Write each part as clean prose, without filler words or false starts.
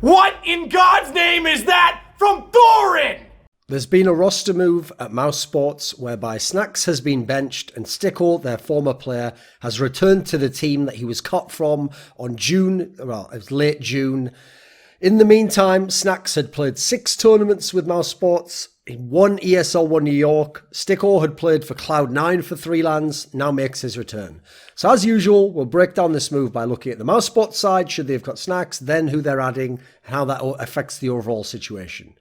What in God's name is that from Thorin? There's been a roster move at Mouz Sports whereby Snax has been benched and STYKO, their former player, has returned to the team that he was cut from on it was late June. In the meantime, Snax had played 6 tournaments with Mouz Sports. He won ESL 1 New York. STYKO had played for Cloud9 for 3 lands, now makes his return. So as usual, we'll break down this move by looking at the Mouz Sports side, should they have got Snax, then who they're adding, and how that affects the overall situation.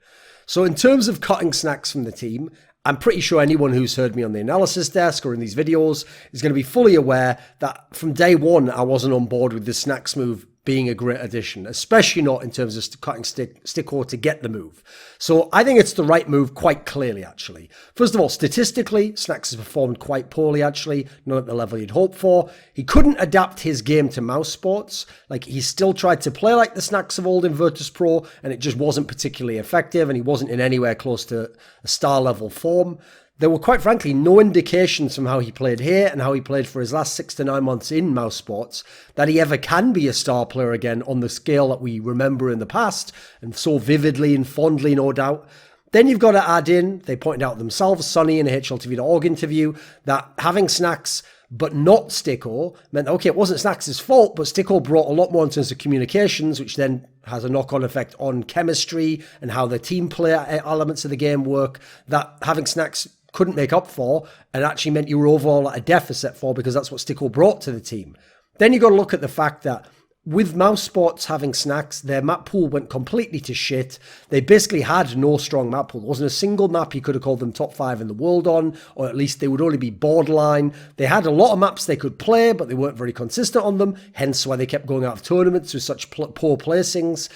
So in terms of cutting Snax from the team, I'm pretty sure anyone who's heard me on the analysis desk or in these videos is going to be fully aware that from day one, I wasn't on board with the Snax move being a great addition, especially not in terms of cutting STYKO to get the move. So I think it's the right move quite clearly, actually. First of all, statistically, Snax has performed quite poorly, actually, not at the level he'd hoped for. He couldn't adapt his game to Mouz Sports. Like, he still tried to play like the Snax of old in Virtus Pro, and it just wasn't particularly effective, and he wasn't in anywhere close to a star-level form. There were, quite frankly, no indications from how he played here and how he played for his last 6 to 9 months in Mouz Sports that he ever can be a star player again on the scale that we remember in the past, and so vividly and fondly, no doubt. Then you've got to add in, they pointed out themselves, Sonny in a HLTV.org interview, that having Snax but not STYKO meant, okay, it wasn't Snax's fault, but STYKO brought a lot more in terms of communications, which then has a knock-on effect on chemistry and how the team player elements of the game work, that having Snax couldn't make up for, and actually meant you were overall at a deficit for, because that's what STYKO brought to the team. Then you got to look at the fact that with Mouz Sports having Snax, their map pool went completely to shit. They basically had no strong map pool. There wasn't a single map you could have called them top 5 in the world on, or at least they would only be borderline. They had a lot of maps they could play, but they weren't very consistent on them, hence why they kept going out of tournaments with such poor placings.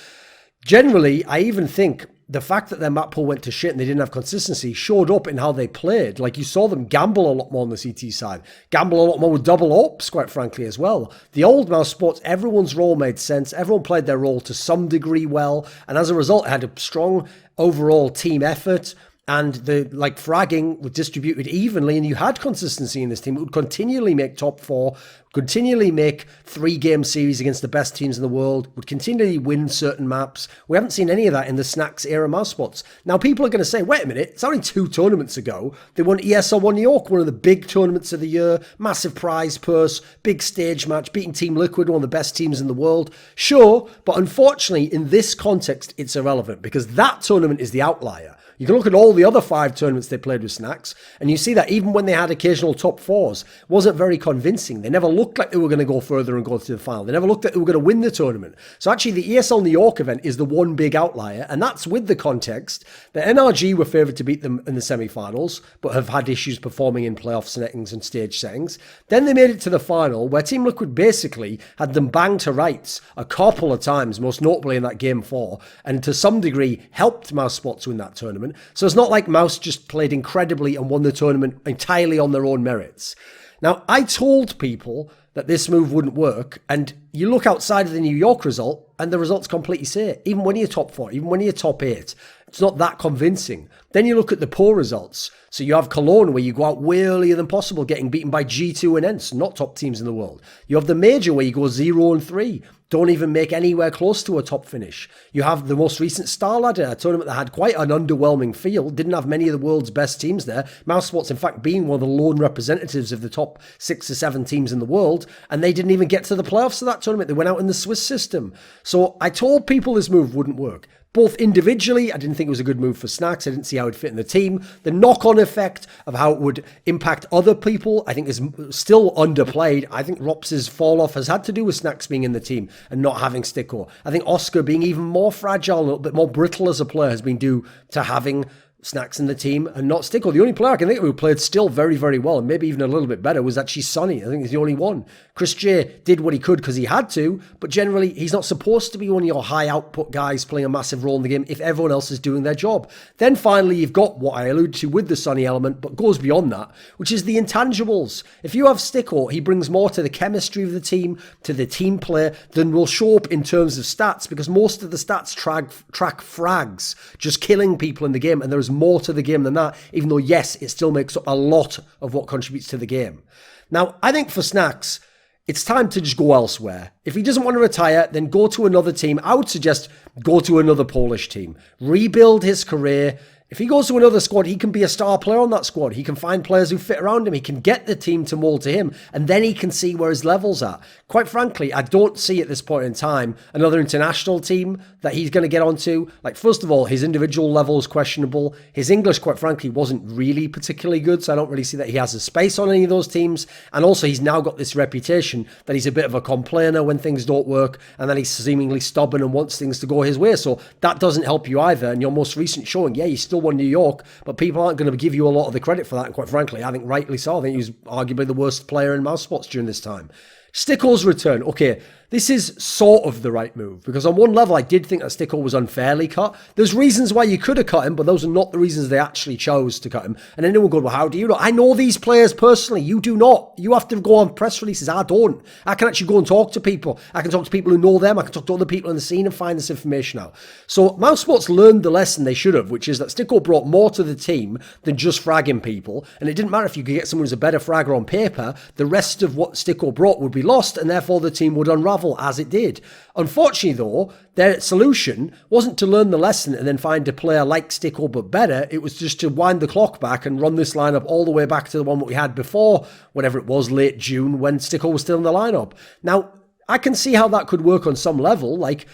Generally, I even think the fact that their map pool went to shit and they didn't have consistency showed up in how they played. Like, you saw them gamble a lot more on the CT side, gamble a lot more with double ops, quite frankly, as well. The old Mouz Sports, everyone's role made sense. Everyone played their role to some degree well. And as a result, it had a strong overall team effort. And the fragging was distributed evenly, and you had consistency in this team. It would continually make top 4, continually make 3-game series against the best teams in the world, would continually win certain maps. We haven't seen any of that in the Snax era Mouz Sports. Now, people are going to say, wait a minute, it's only 2 tournaments ago. They won ESL 1 New York, one of the big tournaments of the year, massive prize purse, big stage match, beating Team Liquid, one of the best teams in the world. Sure, but unfortunately, in this context, it's irrelevant, because that tournament is the outlier. You can look at all the other 5 tournaments they played with Snax, and you see that even when they had occasional top 4s, it wasn't very convincing. They never looked like they were going to go further and go to the final. They never looked like they were going to win the tournament. So actually, the ESL New York event is the one big outlier, and that's with the context that NRG were favoured to beat them in the semi-finals, but have had issues performing in playoff settings and stage settings. Then they made it to the final, where Team Liquid basically had them banged to rights a couple of times, most notably in that Game 4, and to some degree helped Mouz Sports win that tournament. So it's not like Mouz just played incredibly and won the tournament entirely on their own merits. Now, I told people that this move wouldn't work, and you look outside of the New York result, and the results completely say it. Even when you're top 4, even when you're top 8, it's not that convincing. Then you look at the poor results. So you have Cologne, where you go out way earlier than possible, getting beaten by G2 and ENCE, not top teams in the world. You have the Major, where you go 0-3. Don't even make anywhere close to a top finish. You have the most recent Star Ladder, a tournament that had quite an underwhelming field, didn't have many of the world's best teams there. Mouz Sports, in fact, being one of the lone representatives of the top 6 or 7 teams in the world, and they didn't even get to the playoffs of that tournament. They went out in the Swiss system. So I told people this move wouldn't work. Both individually, I didn't think it was a good move for Snax. I didn't see how it would fit in the team. The knock-on effect of how it would impact other people, I think, is still underplayed. I think Rops's fall-off has had to do with Snax being in the team and not having STYKO. I think Oscar being even more fragile, a little bit more brittle as a player, has been due to having Snax in the team and not STYKO. The only player I can think of who played still very, very well, and maybe even a little bit better, was actually Sonny. I think he's the only one. Chris J did what he could because he had to, but generally he's not supposed to be one of your high output guys playing a massive role in the game if everyone else is doing their job. Then finally you've got what I alluded to with the Sonny element, but goes beyond that, which is the intangibles. If you have STYKO, he brings more to the chemistry of the team, to the team play, than will show up in terms of stats, because most of the stats track frags, just killing people in the game, and there is more to the game than that, even though, yes, it still makes up a lot of what contributes to the game. Now, I think for Snax, it's time to just go elsewhere. If he doesn't want to retire, then go to another team. I would suggest go to another Polish team. Rebuild his career. If he goes to another squad, he can be a star player on that squad. He can find players who fit around him. He can get the team to mold to him, and then he can see where his level's at. Quite frankly, I don't see at this point in time another international team that he's going to get onto. Like, first of all, his individual level is questionable. His English, quite frankly, wasn't really particularly good, so I don't really see that he has a space on any of those teams. And also, he's now got this reputation that he's a bit of a complainer when things don't work, and that he's seemingly stubborn and wants things to go his way. So that doesn't help you either. And your most recent showing, yeah, you still won New York, but people aren't going to give you a lot of the credit for that. And quite frankly, I think rightly so. I think he was arguably the worst player in mouse sports during this time. STYKO's return. Okay, this is sort of the right move, because on one level, I did think that STYKO was unfairly cut. There's reasons why you could have cut him, but those are not the reasons they actually chose to cut him. And anyone go, well, how do you know? I know these players personally. You do not. You have to go on press releases. I don't. I can actually go and talk to people. I can talk to people who know them. I can talk to other people in the scene and find this information out. So mouse sports learned the lesson they should have, which is that STYKO brought more to the team than just fragging people. And it didn't matter if you could get someone who's a better fragger on paper. The rest of what STYKO brought would be lost, and therefore the team would unravel, as it did. Unfortunately, though, their solution wasn't to learn the lesson and then find a player like STYKO but better. It was just to wind the clock back and run this lineup all the way back to the one that we had before, whatever it was, late June, when STYKO was still in the lineup. Now, I can see how that could work on some level. Like,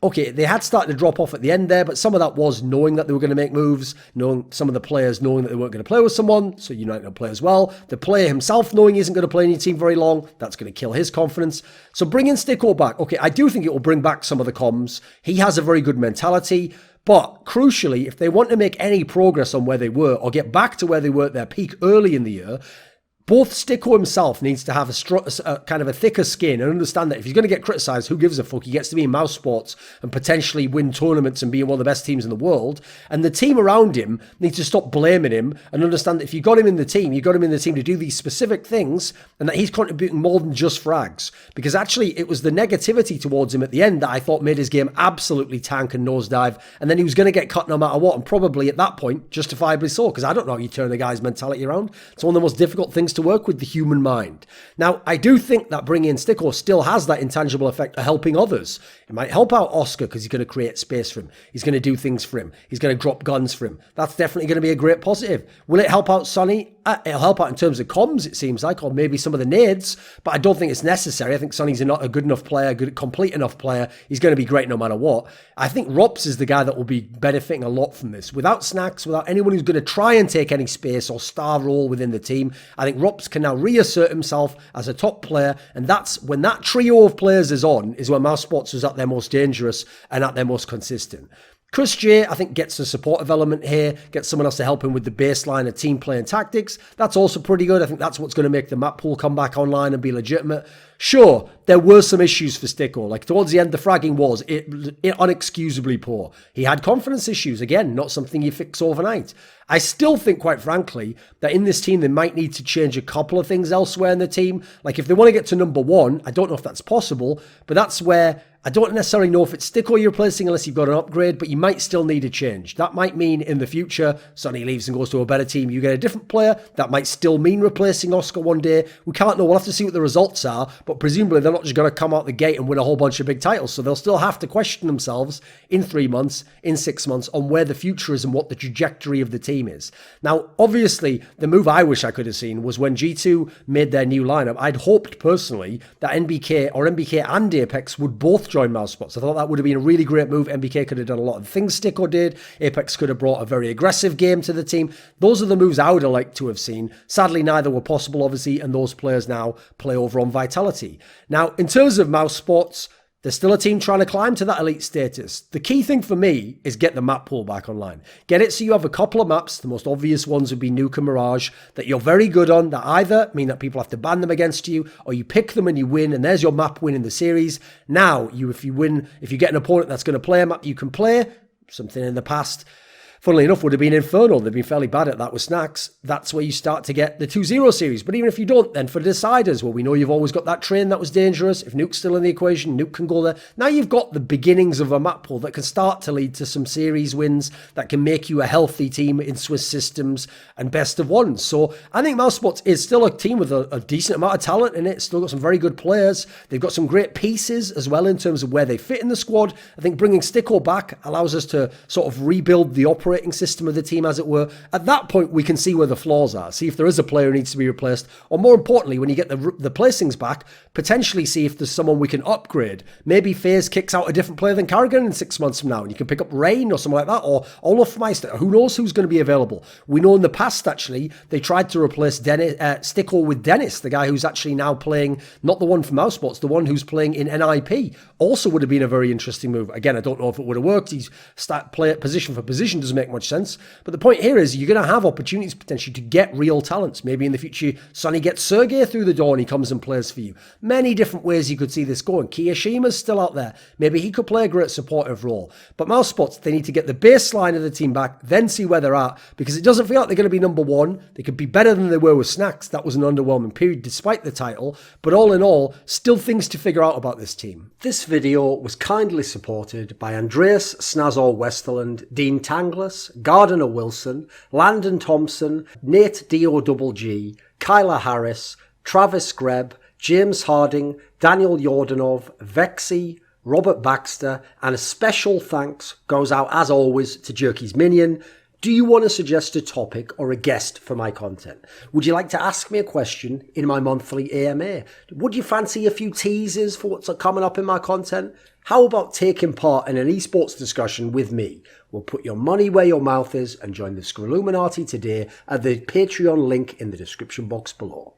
okay, they had started to drop off at the end there, but some of that was knowing that they were going to make moves, knowing some of the players knowing that they weren't going to play with someone, so you might not play as well. The player himself knowing he isn't going to play in your team very long, that's going to kill his confidence. So bringing STYKO back, okay, I do think it will bring back some of the comms. He has a very good mentality, but crucially, if they want to make any progress on where they were or get back to where they were at their peak early in the year, both STYKO himself needs to have a kind of a thicker skin and understand that if he's going to get criticised, who gives a fuck? He gets to be in mouse sports and potentially win tournaments and be one of the best teams in the world. And the team around him needs to stop blaming him and understand that if you got him in the team, you got him in the team to do these specific things, and that he's contributing more than just frags. Because actually, it was the negativity towards him at the end that I thought made his game absolutely tank and nosedive. And then he was going to get cut no matter what, and probably at that point, justifiably so, because I don't know how you turn a guy's mentality around. It's one of the most difficult things to work with, the human mind. Now, I do think that bringing in STYKO still has that intangible effect of helping others. It might help out Oscar because he's going to create space for him. He's going to do things for him. He's going to drop guns for him. That's definitely going to be a great positive. Will it help out Sonny? It'll help out in terms of comms, it seems like, or maybe some of the nades, but I don't think it's necessary. I think Sonny's not a good enough player, complete enough player. He's going to be great no matter what. I think Rops is the guy that will be benefiting a lot from this. Without Snax, without anyone who's going to try and take any space or star role within the team, I think Rops can now reassert himself as a top player, and that's when that trio of players is on, is when mouse sports is at their most dangerous and at their most consistent. Chris J, I think, gets the supportive element here, gets someone else to help him with the baseline of team play and tactics. That's also pretty good. I think that's what's going to make the map pool come back online and be legitimate. Sure, there were some issues for STYKO. Like, towards the end, the fragging was unexcusably poor. He had confidence issues. Again, not something you fix overnight. I still think, quite frankly, that in this team, they might need to change a couple of things elsewhere in the team. Like, if they want to get to number one, I don't know if that's possible, but that's where I don't necessarily know if it's STYKO you're replacing unless you've got an upgrade, but you might still need a change. That might mean in the future, Sonny leaves and goes to a better team, you get a different player. That might still mean replacing Oscar one day. We can't know. We'll have to see what the results are, but presumably they're not just going to come out the gate and win a whole bunch of big titles. So they'll still have to question themselves in 3 months, in 6 months, on where the future is and what the trajectory of the team is. Now, obviously, the move I wish I could have seen was when G2 made their new lineup. I'd hoped personally that NBK and Apex would both join mouse spots. I thought that would have been a really great move. NBK could have done a lot of things STYKO did. Apex could have brought a very aggressive game to the team. Those are the moves I would have liked to have seen. Sadly, neither were possible, obviously, and those players now play over on Vitality. Now, in terms of mouse spots, there's still a team trying to climb to that elite status. The key thing for me is get the map pool back online. Get it so you have a couple of maps. The most obvious ones would be Nuke and Mirage, that you're very good on, that either mean that people have to ban them against you, or you pick them and you win, and there's your map win in the series. Now, if you get an opponent that's going to play a map you can play, something in the past Funnily enough, would have been Infernal. They've been fairly bad at that with Snax. That's where you start to get the 2-0 series. But even if you don't, then for deciders, well, we know you've always got that train that was dangerous. If Nuke's still in the equation, Nuke can go there. Now you've got the beginnings of a map pool that can start to lead to some series wins that can make you a healthy team in Swiss systems and best of ones. So I think Mousesports is still a team with a decent amount of talent in it. Still got some very good players. They've got some great pieces as well in terms of where they fit in the squad. I think bringing STYKO back allows us to sort of rebuild the operating system of the team, as it were. At that point, we can see where the flaws are, see if there is a player who needs to be replaced, or more importantly, when you get the placings back, potentially see if there's someone we can upgrade. Maybe FaZe kicks out a different player than Karrigan in 6 months from now, and you can pick up Rain or something like that, or Olaf Meister. Who knows who's going to be available? We know in the past, actually, they tried to replace STYKO with Dennis, the guy who's actually now playing, not the one from Mousesports, the one who's playing in NIP. Also would have been a very interesting move. Again, I don't know if it would have worked. He's play position for position doesn't make much sense. But the point here is you're going to have opportunities potentially to get real talents. Maybe in the future, Sonny gets Sergey through the door and he comes and plays for you. Many different ways you could see this going. Kiyoshima's still out there. Maybe he could play a great supportive role. But Mousesports, they need to get the baseline of the team back, then see where they're at, because it doesn't feel like they're going to be number one. They could be better than they were with Snax. That was an underwhelming period despite the title. But all in all, still things to figure out about this team. This video was kindly supported by Andreas, Snazore, Westerlund, Dean Tanglis, Gardner Wilson, Landon Thompson, NateDOhDoubleG, Kyla Harris, Travis Greb, James Harding, Daniel Yordanov, VeXii, Robert Baxter, and a special thanks goes out as always to Jerky's Minion. Do you want to suggest a topic or a guest for my content? Would you like to ask me a question in my monthly AMA? Would you fancy a few teasers for what's coming up in my content? How about taking part in an esports discussion with me? Well, put your money where your mouth is and join the Scrilluminati today at the Patreon link in the description box below.